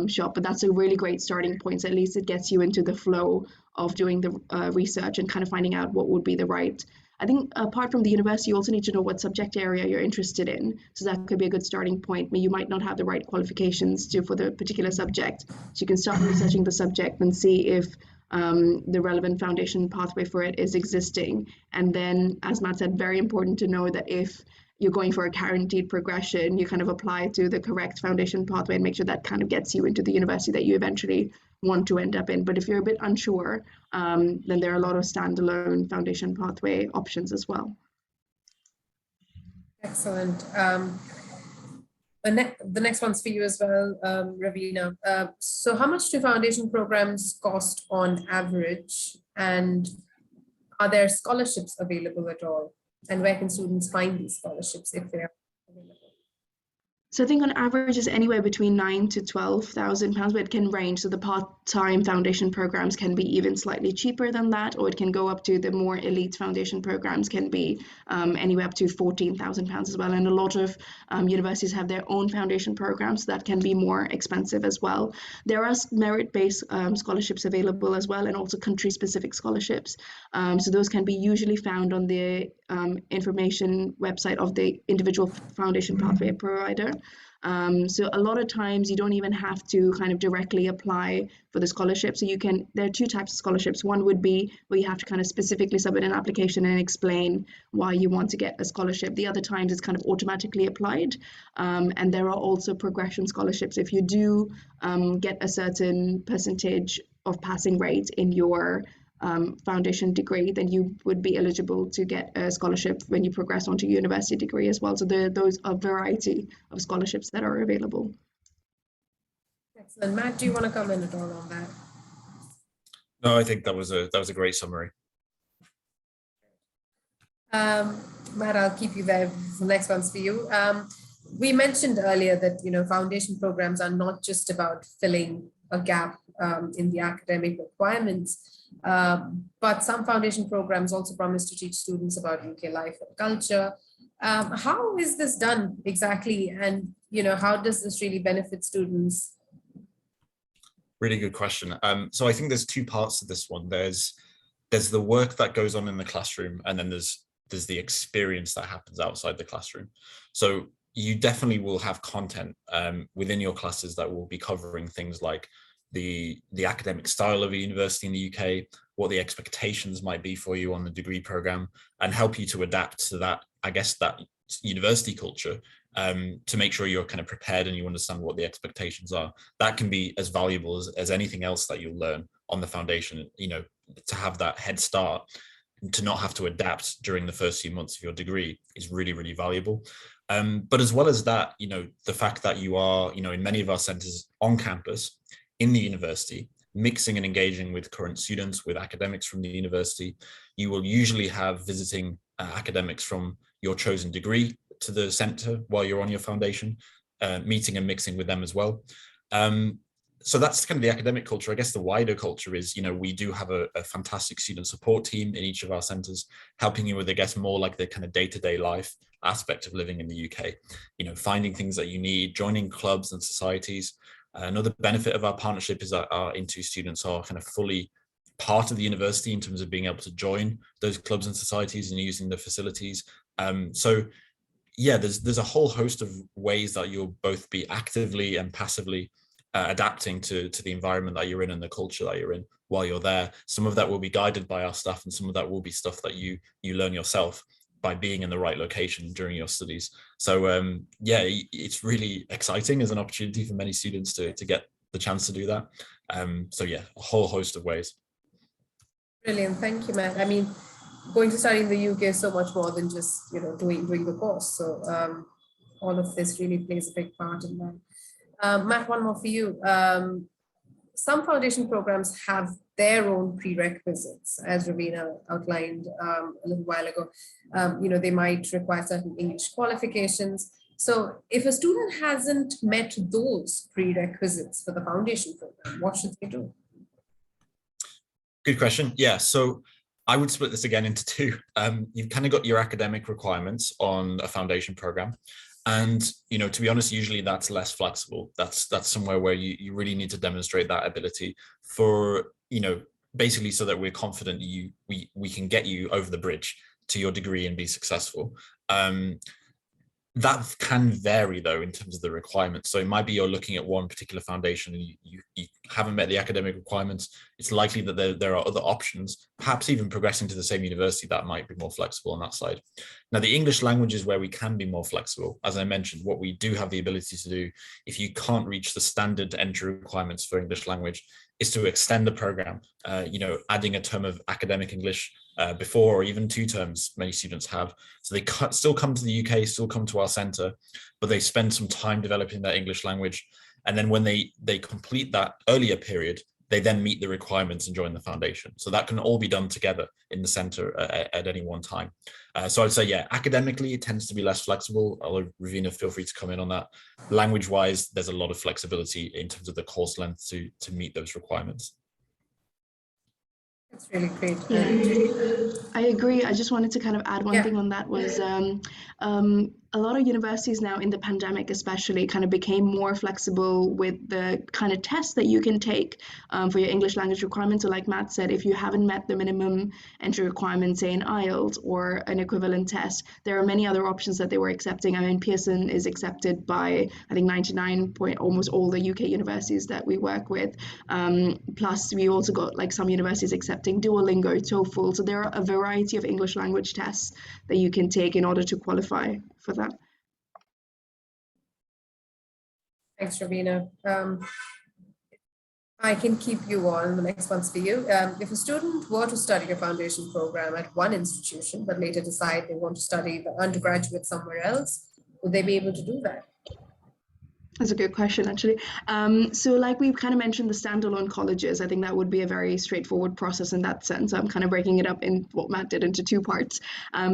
shop. But that's a really great starting point. So at least it gets you into the flow of doing the research and kind of finding out what would be the right. I think apart from the university, you also need to know what subject area you're interested in. So that could be a good starting point. You might not have the right qualifications for the particular subject. So you can start researching the subject and see if the relevant foundation pathway for it is existing. And then, as Matt said, very important to know that if you're going for a guaranteed progression, you kind of apply to the correct foundation pathway and make sure that kind of gets you into the university that you eventually want to end up in. But if you're a bit unsure, then there are a lot of standalone foundation pathway options as well. Excellent. The next one's for you as well, Ravina. So how much do foundation programs cost on average? And are there scholarships available at all? And where can students find these scholarships if they are available? So I think on average is anywhere between £9,000 to £12,000, but it can range. So the part-time foundation programs can be even slightly cheaper than that, or it can go up to the more elite foundation programs can be anywhere up to £14,000 as well. And a lot of universities have their own foundation programs, so that can be more expensive as well. There are merit-based scholarships available as well, and also country-specific scholarships. So those can be usually found on the information website of the individual foundation pathway provider. So a lot of times you don't even have to kind of directly apply for the scholarship. So there are two types of scholarships. One would be where you have to kind of specifically submit an application and explain why you want to get a scholarship. The other times it's kind of automatically applied. And there are also progression scholarships. If you do get a certain percentage of passing rate in your foundation degree, then you would be eligible to get a scholarship when you progress onto university degree as well. So those are a variety of scholarships that are available. Excellent. Matt, do you want to comment at all on that? No, I think that was a great summary. Matt, I'll keep you there. The next one's for you. We mentioned earlier that foundation programs are not just about filling a gap in the academic requirements. But some foundation programs also promise to teach students about UK life and culture. How is this done exactly? And, how does this really benefit students? Really good question. So I think there's two parts to this one. There's the work that goes on in the classroom, and then there's the experience that happens outside the classroom. So you definitely will have content within your classes that will be covering things like the academic style of a university in the UK, what the expectations might be for you on the degree program, and help you to adapt to that, I guess, that university culture, to make sure you're kind of prepared and you understand what the expectations are. That can be as valuable as anything else that you'll learn on the foundation, to have that head start, to not have to adapt during the first few months of your degree is really, really valuable. But as well as that, the fact that you are, in many of our centres on campus, in the university, mixing and engaging with current students, with academics from the university. You will usually have visiting academics from your chosen degree to the centre while you're on your foundation, meeting and mixing with them as well. So that's kind of the academic culture. I guess the wider culture is, we do have a fantastic student support team in each of our centres, helping you with, I guess, more like the kind of day-to-day life aspect of living in the UK, finding things that you need, joining clubs and societies. Another benefit of our partnership is that our Into students are kind of fully part of the university in terms of being able to join those clubs and societies and using the facilities. So yeah, there's a whole host of ways that you'll both be actively and passively adapting to the environment that you're in and the culture that you're in while you're there. Some of that will be guided by our staff, and some of that will be stuff that you learn yourself by being in the right location during your studies. So yeah, it's really exciting as an opportunity for many students to get the chance to do that. So yeah, a whole host of ways. Brilliant, thank you, Matt. I mean, going to study in the UK is so much more than just doing the course. So all of this really plays a big part in that. Matt, one more for you. Some foundation programs have their own prerequisites, as Ravina outlined a little while ago. They might require certain English qualifications. So if a student hasn't met those prerequisites for the foundation program, what should they do? Good question. Yeah, so I would split this again into two. You've kind of got your academic requirements on a foundation program. And, to be honest, usually that's less flexible. That's somewhere where you really need to demonstrate that ability for, basically so that we're confident we can get you over the bridge to your degree and be successful. That can vary though in terms of the requirements. So it might be you're looking at one particular foundation and you haven't met the academic requirements. It's likely that there are other options, perhaps even progressing to the same university that might be more flexible on that side. Now, the English language is where we can be more flexible. As I mentioned, what we do have the ability to do, if you can't reach the standard entry requirements for English language, is to extend the program, adding a term of academic English before, or even 2 terms many students have. So they still come to the UK, still come to our centre, but they spend some time developing their English language. And then when they complete that earlier period, they then meet the requirements and join the foundation. So that can all be done together in the centre at any one time. So I'd say, yeah, academically, it tends to be less flexible. Although, Ravina, feel free to come in on that. Language-wise, there's a lot of flexibility in terms of the course length to meet those requirements. That's really great. I agree. I just wanted to kind of add one thing on that was a lot of universities now in the pandemic especially kind of became more flexible with the kind of tests that you can take for your English language requirements. So like Matt said, if you haven't met the minimum entry requirements, say in IELTS or an equivalent test, there are many other options that they were accepting. I mean, Pearson is accepted by, I think, 99 point almost all the UK universities that we work with. Plus, we also got like some universities accepting Duolingo, TOEFL. So there are a variety of English language tests that you can take in order to qualify for that. Thanks, Ravina. I can keep you on. The next one's for you. If a student were to study a foundation program at one institution, but later decide they want to study the undergraduate somewhere else, would they be able to do that? That's a good question, actually. So like we've kind of mentioned the standalone colleges, I think that would be a very straightforward process in that sense. I'm kind of breaking it up in what Matt did into 2 parts.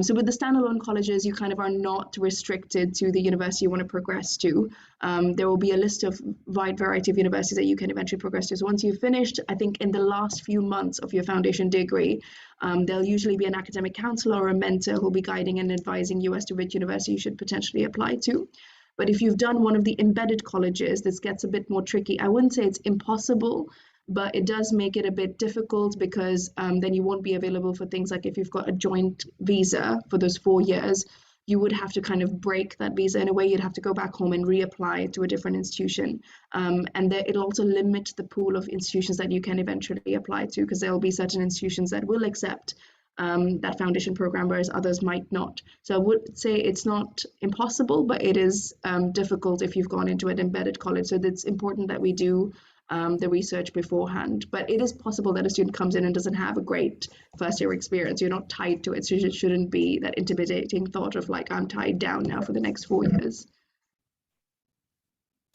So with the standalone colleges, you kind of are not restricted to the university you want to progress to. There will be a list of wide variety of universities that you can eventually progress to. So once you've finished, I think in the last few months of your foundation degree, there'll usually be an academic counselor or a mentor who'll be guiding and advising you as to which university you should potentially apply to. But if you've done one of the embedded colleges, this gets a bit more tricky. I wouldn't say it's impossible, but it does make it a bit difficult because then you won't be available for things like if you've got a joint visa for those 4 years, you would have to kind of break that visa in a way. You'd have to go back home and reapply to a different institution. And it'll also limit the pool of institutions that you can eventually apply to, because there will be certain institutions that will accept that foundation program, whereas others might not. So I would say it's not impossible, but it is difficult if you've gone into an embedded college. So it's important that we do the research beforehand. But it is possible that a student comes in and doesn't have a great first year experience. You're not tied to it. So it shouldn't be that intimidating thought of like, I'm tied down now for the next 4 years.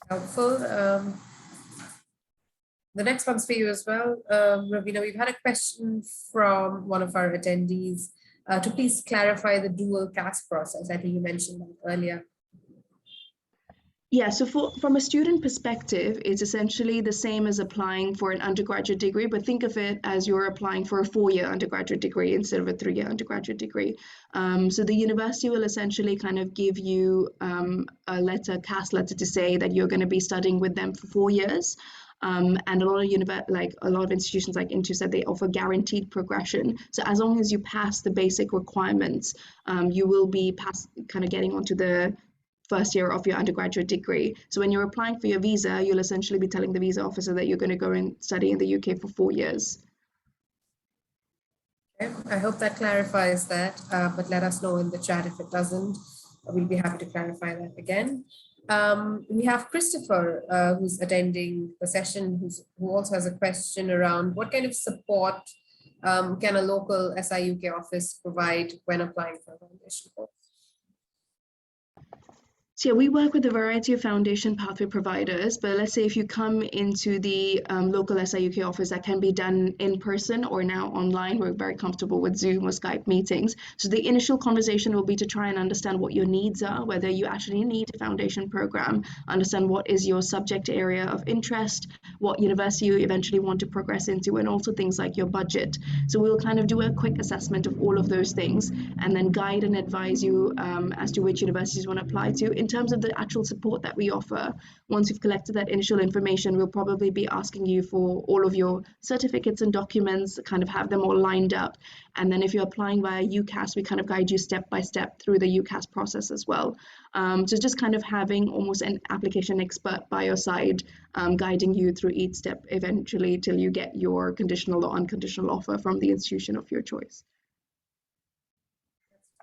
Helpful. The next one's for you as well. Ravina, we've had a question from one of our attendees to please clarify the dual CAS process. I think you mentioned that earlier. Yeah, so from a student perspective, it's essentially the same as applying for an undergraduate degree, but think of it as you're applying for a 4-year undergraduate degree instead of a 3-year undergraduate degree. So the university will essentially kind of give you a letter, CAS letter, to say that you're going to be studying with them for 4 years. And a lot of institutions like IntuSet, they offer guaranteed progression. So as long as you pass the basic requirements, you will be kind of getting onto the first year of your undergraduate degree. So when you're applying for your visa, you'll essentially be telling the visa officer that you're going to go and study in the UK for 4 years. Okay, I hope that clarifies that, but let us know in the chat if it doesn't. We'll be happy to clarify that again. We have Christopher, who's attending the session, who also has a question around what kind of support can a local SIUK office provide when applying for a foundation course? So yeah, we work with a variety of foundation pathway providers, but let's say if you come into the local SIUK office, that can be done in person or now online. We're very comfortable with Zoom or Skype meetings. So the initial conversation will be to try and understand what your needs are, whether you actually need a foundation program, understand what is your subject area of interest, what university you eventually want to progress into, and also things like your budget. So we'll kind of do a quick assessment of all of those things and then guide and advise you as to which universities you want to apply to. In terms of the actual support that we offer, once you've collected that initial information, we'll probably be asking you for all of your certificates and documents, kind of have them all lined up. And then if you're applying via UCAS, we kind of guide you step by step through the UCAS process as well. So just kind of having almost an application expert by your side, guiding you through each step eventually till you get your conditional or unconditional offer from the institution of your choice.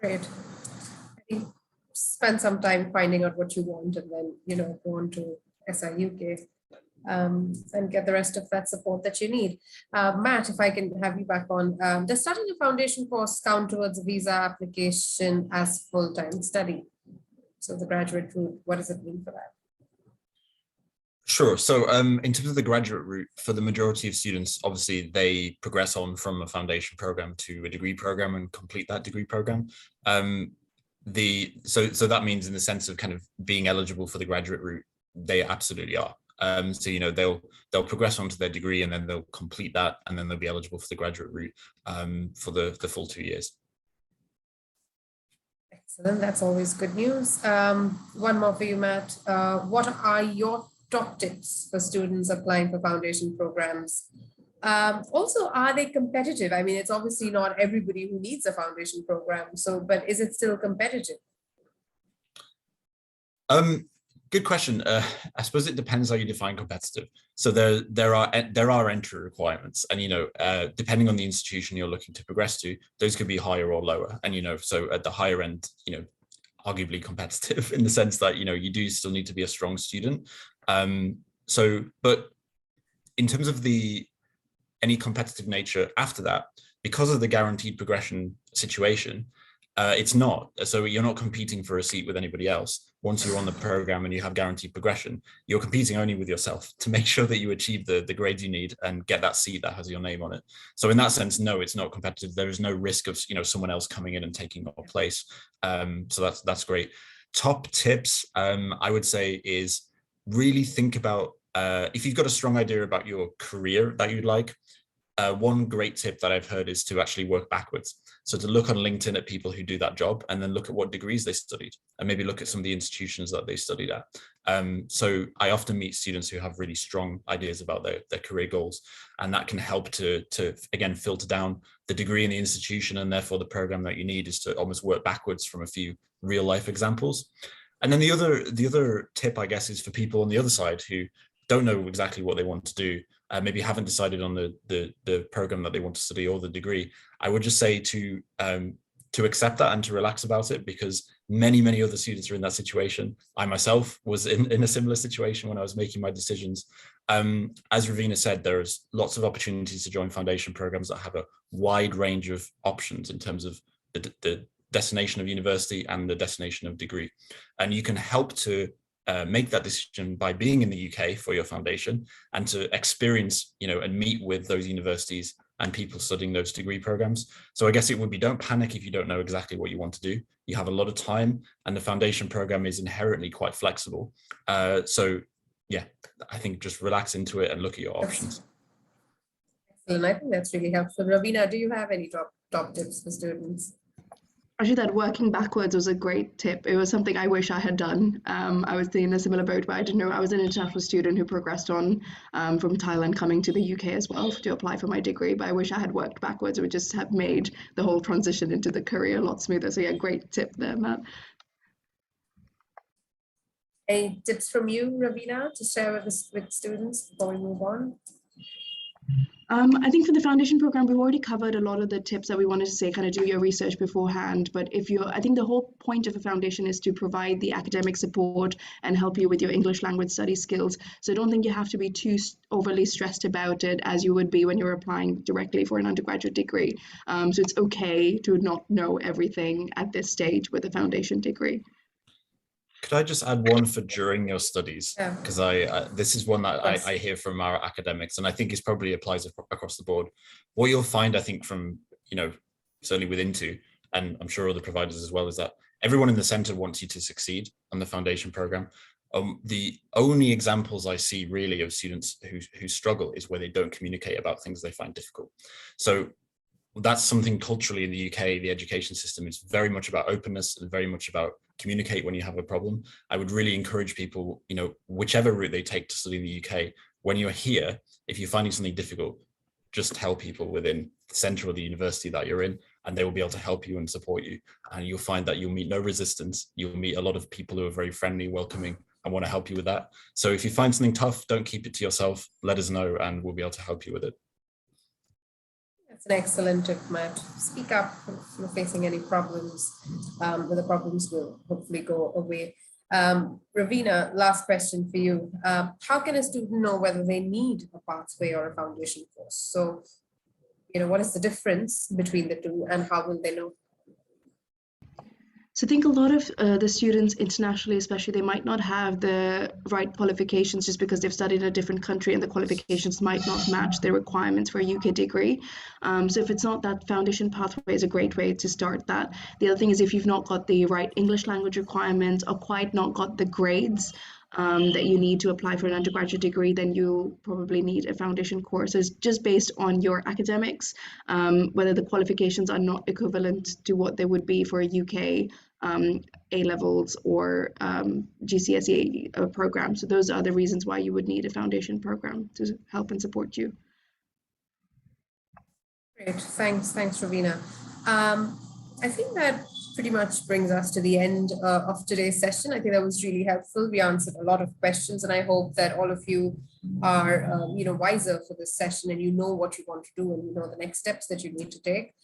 Great. I think spend some time finding out what you want and then, go on to SIUK and get the rest of that support that you need. Matt, if I can have you back on, does starting a foundation course count towards a visa application as full-time study? So the graduate route, what does it mean for that? Sure. So in terms of the graduate route, for the majority of students, obviously they progress on from a foundation program to a degree program and complete that degree program. So that means in the sense of kind of being eligible for the graduate route, they absolutely are. So they'll progress on to their degree and then they'll complete that and then they'll be eligible for the graduate route for the full 2 years. Excellent. That's always good news. One more for you, Matt. What are your top tips for students applying for foundation programs? Also, are they competitive? I mean, it's obviously not everybody who needs a foundation program. But is it still competitive? Good question. I suppose it depends how you define competitive. So there are entry requirements, and depending on the institution you're looking to progress to, those could be higher or lower. And so at the higher end, arguably competitive in the sense that you do still need to be a strong student. But in terms of any competitive nature after that, because of the guaranteed progression situation, it's not. So you're not competing for a seat with anybody else. Once you're on the program and you have guaranteed progression, you're competing only with yourself to make sure that you achieve the grades you need and get that seat that has your name on it. So in that sense, no, it's not competitive. There is no risk of someone else coming in and taking your place. So that's great. Top tips, I would say, is really think about if you've got a strong idea about your career that you'd like. One great tip that I've heard is to actually work backwards. So to look on LinkedIn at people who do that job and then look at what degrees they studied and maybe look at some of the institutions that they studied at. So I often meet students who have really strong ideas about their career goals, and that can help to again, filter down the degree in the institution, and therefore the program that you need is to almost work backwards from a few real life examples. And then the other tip, I guess, is for people on the other side who don't know exactly what they want to do, maybe haven't decided on the program that they want to study or the degree. I would just say to accept that and to relax about it, because many other students are in that situation. I myself was in a similar situation when I was making my decisions. As Ravina said, there's lots of opportunities to join foundation programs that have a wide range of options in terms of the destination of university and the destination of degree. And you can help to make that decision by being in the UK for your foundation and to experience, and meet with those universities and people studying those degree programs. So I guess it would be, don't panic if you don't know exactly what you want to do. You have a lot of time, and the foundation program is inherently quite flexible. So yeah, I think just relax into it and look at your options. Excellent. I think that's really helpful. Ravina, do you have any top tips for students? Actually, that working backwards was a great tip. It was something I wish I had done. I was in a similar boat, but I didn't know. I was an international student who progressed on from Thailand coming to the UK as well to apply for my degree, but I wish I had worked backwards. It would just have made the whole transition into the career a lot smoother. So yeah, great tip there, Matt. Any tips from you, Ravina, to share with students before we move on? I think for the foundation program, we've already covered a lot of the tips that we wanted to say, kind of do your research beforehand. But I think the whole point of a foundation is to provide the academic support and help you with your English language study skills. So I don't think you have to be too overly stressed about it as you would be when you're applying directly for an undergraduate degree. So it's okay to not know everything at this stage with a foundation degree. Could I just add one for during your studies? Yeah. Because this is one that I hear from our academics, and I think it probably applies across the board. What you'll find, I think, from, certainly with Into, and I'm sure other providers as well, is that everyone in the center wants you to succeed on the foundation program. The only examples I see really of students who struggle is where they don't communicate about things they find difficult. So that's something culturally in the UK, the education system is very much about openness and very much about communicate when you have a problem. I would really encourage people, whichever route they take to study in the UK, when you're here, if you're finding something difficult, just tell people within the center of the university that you're in, and they will be able to help you and support you. And you'll find that you'll meet no resistance. You'll meet a lot of people who are very friendly, welcoming, and want to help you with that. So if you find something tough, don't keep it to yourself. Let us know, and we'll be able to help you with it. That's an excellent tip, Matt. Speak up if you're facing any problems, but the problems will hopefully go away. Ravina, last question for you. How can a student know whether they need a pathway or a foundation course? So, what is the difference between the two, and how will they know? So I think a lot of the students internationally, especially, they might not have the right qualifications just because they've studied in a different country and the qualifications might not match their requirements for a UK degree. So if it's not, that foundation pathway is a great way to start that. The other thing is if you've not got the right English language requirements or quite not got the grades that you need to apply for an undergraduate degree, then you probably need a foundation course. So it's just based on your academics, whether the qualifications are not equivalent to what they would be for a UK A-levels or GCSE program. So those are the reasons why you would need a foundation program to help and support you. Great, thanks, Ravina. I think that pretty much brings us to the end of today's session. I think that was really helpful. We answered a lot of questions, and I hope that all of you are, wiser for this session, and you know what you want to do, and you know the next steps that you need to take.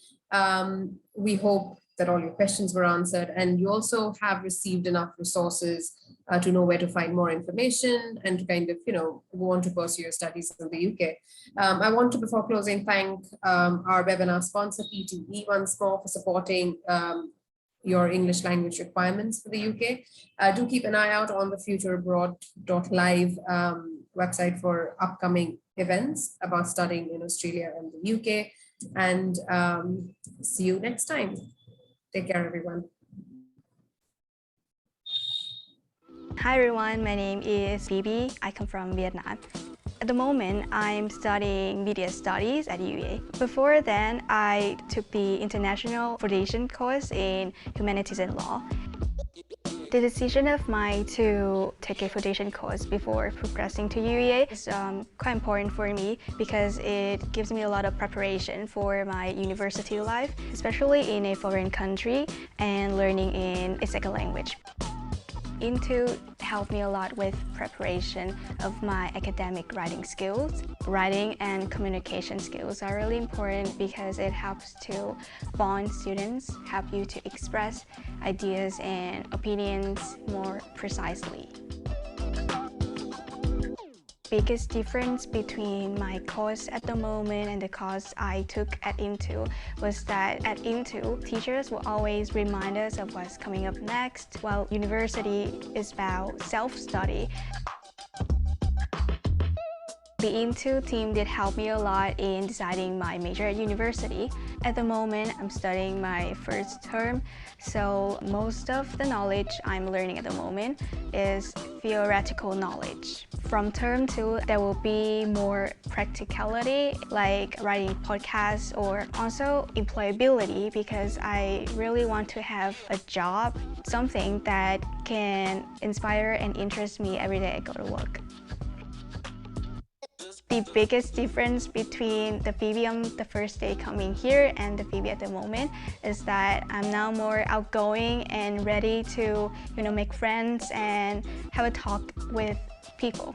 We hope that all your questions were answered, and you also have received enough resources to know where to find more information and to kind of, go on to pursue your studies in the UK. I want to, before closing, thank our webinar sponsor, PTE, once more for supporting your English language requirements for the UK. Do keep an eye out on the FutureAbroad.live website for upcoming events about studying in Australia and the UK. And see you next time. Take care, everyone. Hi everyone, my name is Bibi. I come from Vietnam. At the moment, I'm studying media studies at UEA. Before then, I took the International Foundation course in Humanities and Law. The decision of mine to take a foundation course before progressing to UEA is quite important for me because it gives me a lot of preparation for my university life, especially in a foreign country and learning in a second language. Into helped me a lot with preparation of my academic writing skills. Writing and communication skills are really important because it helps to bond students, help you to express ideas and opinions more precisely. Biggest difference between my course at the moment and the course I took at Into was that at Into, teachers will always remind us of what's coming up next, while university is about self-study. The Into team did help me a lot in deciding my major at university. At the moment, I'm studying my first term, so most of the knowledge I'm learning at the moment is theoretical knowledge. From term 2, there will be more practicality, like writing podcasts, or also employability, because I really want to have a job, something that can inspire and interest me every day I go to work. The biggest difference between the Phoebe on the first day coming here and the Phoebe at the moment is that I'm now more outgoing and ready to, make friends and have a talk with people.